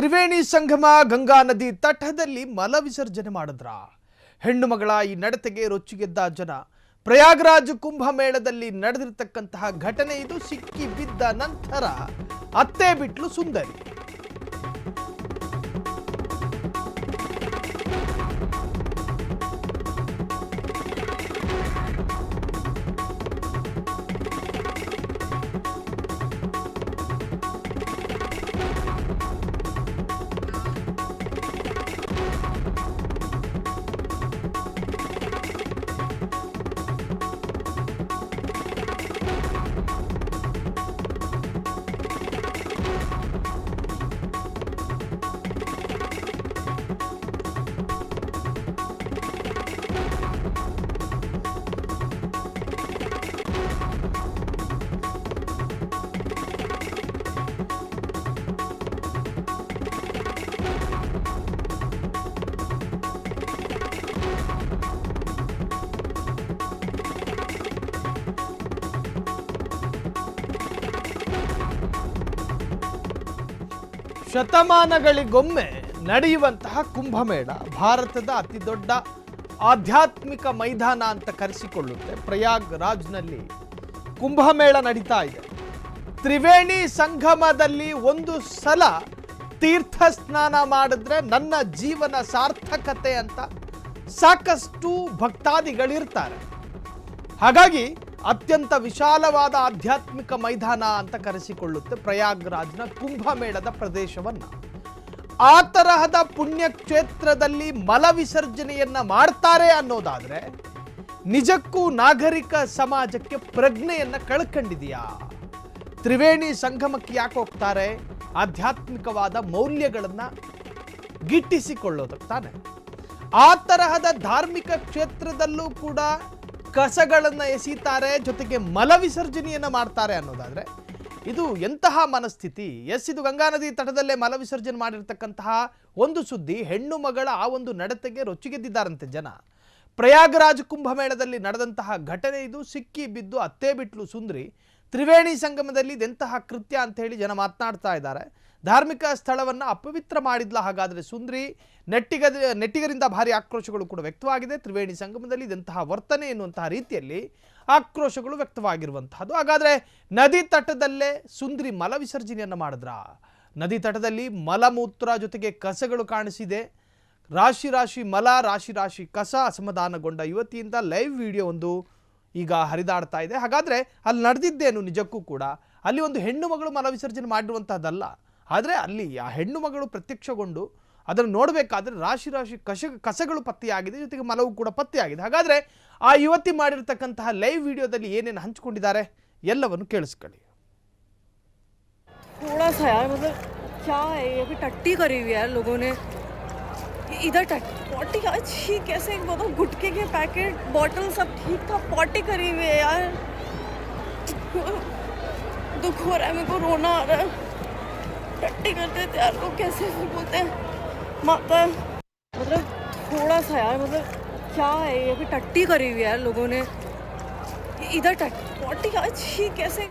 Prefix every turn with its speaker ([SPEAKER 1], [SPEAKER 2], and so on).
[SPEAKER 1] ತ್ರಿವೇಣಿ ಸಂಗಮ ಗಂಗಾ ನದಿ ತಟದಲ್ಲಿ ಮಲ ವಿಸರ್ಜನೆ ಮಾಡಿದ್ರ ಹೆಣ್ಣು ಮಗಳ ಈ ನಡತೆಗೆ ರೊಚ್ಚಿಗೆದ್ದ ಜನ. ಪ್ರಯಾಗರಾಜ್ ಕುಂಭಮೇಳದಲ್ಲಿ ನಡೆದಿರತಕ್ಕಂತಹ ಘಟನೆ ಇದು. ಸಿಕ್ಕಿ ಬಿದ್ದ ನಂತರ ಅತ್ತೆ ಬಿಟ್ಲು ಸುಂದರಿ. ಶತಮಾನಗಳಿಗೊಮ್ಮೆ ನಡೆಯುವಂತಹ ಕುಂಭಮೇಳ ಭಾರತದ ಅತಿ ದೊಡ್ಡ ಆಧ್ಯಾತ್ಮಿಕ ಮೈದಾನ ಅಂತ ಕರೆಸಿಕೊಳ್ಳುತ್ತೆ. ಪ್ರಯಾಗ್ರಾಜ್ನಲ್ಲಿ ಕುಂಭಮೇಳ ನಡೀತಾ ಇದೆ. ತ್ರಿವೇಣಿ ಸಂಗಮದಲ್ಲಿ ಒಂದು ಸಲ ತೀರ್ಥ ಸ್ನಾನ ಮಾಡಿದ್ರೆ ನನ್ನ ಜೀವನ ಸಾರ್ಥಕತೆ ಅಂತ ಸಾಕಷ್ಟು ಭಕ್ತಾದಿಗಳಿರ್ತಾರೆ. ಹಾಗಾಗಿ ಅತ್ಯಂತ ವಿಶಾಲವಾದ ಆಧ್ಯಾತ್ಮಿಕ ಮೈದಾನ ಅಂತ ಕರೆಸಿಕೊಳ್ಳುತ್ತೆ ಪ್ರಯಾಗ್ರಾಜ್ನ ಕುಂಭಮೇಳದ ಪ್ರದೇಶವನ್ನ. ಆ ತರಹದ ಪುಣ್ಯಕ್ಷೇತ್ರದಲ್ಲಿ ಮಲ ವಿಸರ್ಜನೆಯನ್ನ ಮಾಡ್ತಾರೆ ಅನ್ನೋದಾದ್ರೆ ನಿಜಕ್ಕೂ ನಾಗರಿಕ ಸಮಾಜಕ್ಕೆ ಪ್ರಜ್ಞೆಯನ್ನ ಕಳ್ಕೊಂಡಿದೆಯಾ? ತ್ರಿವೇಣಿ ಸಂಗಮಕ್ಕೆ ಯಾಕೆ ಹೋಗ್ತಾರೆ? ಆಧ್ಯಾತ್ಮಿಕವಾದ ಮೌಲ್ಯಗಳನ್ನ ಗಿಟ್ಟಿಸಿಕೊಳ್ಳೋದಕ್ಕೆ ತಾನೆ. ಆ ತರಹದ ಧಾರ್ಮಿಕ ಕ್ಷೇತ್ರದಲ್ಲೂ ಕೂಡ ಕಸಗಳನ್ನ ಎಸೀತಾರೆ, ಜೊತೆಗೆ ಮಲ ವಿಸರ್ಜನೆಯನ್ನ ಮಾಡ್ತಾರೆ ಅನ್ನೋದಾದ್ರೆ ಇದು ಎಂತಹ ಮನಸ್ಥಿತಿ? ಇದು ಗಂಗಾ ನದಿ ತಟದಲ್ಲೇ ಮಲ ವಿಸರ್ಜನೆ ಮಾಡಿರ್ತಕ್ಕಂತಹ ಒಂದು ಸುದ್ದಿ. ಹೆಣ್ಣು ಮಗಳ ಆ ಒಂದು ನಡತೆಗೆ ರೊಚ್ಚಿಗೆದ್ದಿದ್ದಾರಂತೆ ಜನ. ಪ್ರಯಾಗರಾಜ್ ಕುಂಭಮೇಳದಲ್ಲಿ ನಡೆದಂತಹ ಘಟನೆ ಇದು. ಸಿಕ್ಕಿ ಬಿದ್ದು ಅತ್ತೆ ಬಿಟ್ಲು ಸುಂದರಿ. ತ್ರಿವೇಣಿ ಸಂಗಮದಲ್ಲಿ ಇದೆಂತಹ ಕೃತ್ಯ ಅಂತ ಹೇಳಿ ಜನ ಮಾತನಾಡ್ತಾ ಇದ್ದಾರೆ. ಧಾರ್ಮಿಕ ಸ್ಥಳವನ್ನು ಅಪವಿತ್ರ ಮಾಡಿದ್ಲ ಹಾಗಾದರೆ ಸುಂದರಿ? ನೆಟ್ಟಿಗರಿಂದ ಭಾರಿ ಆಕ್ರೋಶಗಳು ಕೂಡ ವ್ಯಕ್ತವಾಗಿದೆ. ತ್ರಿವೇಣಿ ಸಂಗಮದಲ್ಲಿ ಇದೆಂತಹ ವರ್ತನೆ ಎನ್ನುವಂತಹ ರೀತಿಯಲ್ಲಿ ಆಕ್ರೋಶಗಳು ವ್ಯಕ್ತವಾಗಿರುವಂತಹದ್ದು. ಹಾಗಾದರೆ ನದಿ ತಟದಲ್ಲೇ ಸುಂದರಿ ಮಲ ವಿಸರ್ಜನೆಯನ್ನು ಮಾಡಿದ್ರ? ನದಿ ತಟದಲ್ಲಿ ಮಲಮೂತ್ರ ಜೊತೆಗೆ ಕಸಗಳು ಕಾಣಿಸಿದೆ. ರಾಶಿ ರಾಶಿ ಮಲ, ರಾಶಿ ರಾಶಿ ಕಸ. ಅಸಮಾಧಾನಗೊಂಡ ಯುವತಿಯಿಂದ ಲೈವ್ ವಿಡಿಯೋ ಒಂದು ಈಗ ಹರಿದಾಡ್ತಾ ಇದೆ. ಹಾಗಾದರೆ ಅಲ್ಲಿ ನಡೆದಿದ್ದೇನು ನಿಜಕ್ಕೂ ಕೂಡ? ಅಲ್ಲಿ ಒಂದು ಹೆಣ್ಣು ಮಗಳು ಮಲ ವಿಸರ್ಜನೆ ಮಾಡಿರುವಂತಹದ್ದಲ್ಲ. ಆದರೆ ಅಲ್ಲಿ ಆ ಹೆಣ್ಣು ಮಗಳು ಪ್ರತ್ಯಕ್ಷಗೊಂಡು ಅದನ್ನು ನೋಡಬೇಕಾದ್ರೆ ರಾಶಿ ರಾಶಿ ಕಸಗಳು ಪತ್ತೆಯಾಗಿದೆ, ಜೊತೆಗೆ ಮಲವು ಕೂಡ ಪತ್ತೆಯಾಗಿದೆ. ಹಾಗಾದರೆ ಆ ಯುವತಿ ಮಾಡಿರ್ತಕ್ಕಂತಹ ಲೈವ್ ವಿಡಿಯೋದಲ್ಲಿ ಏನೇನು ಹಂಚಿಕೊಂಡಿದ್ದಾರೆ ಎಲ್ಲವನ್ನು ಕೇಳಿಸ್ಕೊಳ್ಳಿ.
[SPEAKER 2] थोड़ा सा यार मतलब क्या है ये? अभी टट्टी करी हुई है यार लोगों ने इधर। पॉटी का छी कैसे बताओ, गुटके के पैकेट बॉटल सब ठीक था, पॉटी करी हुई है यार। दुख हो रहा है मेरे को, रोना आ रहा है। टट्टी करते थे यार लोग, कैसे बोलते हैं माता, मतलब थोड़ा सा यार मतलब क्या है ये? अभी टट्टी करी हुई है यार लोगों ने इधर। पॉटी का छी कैसे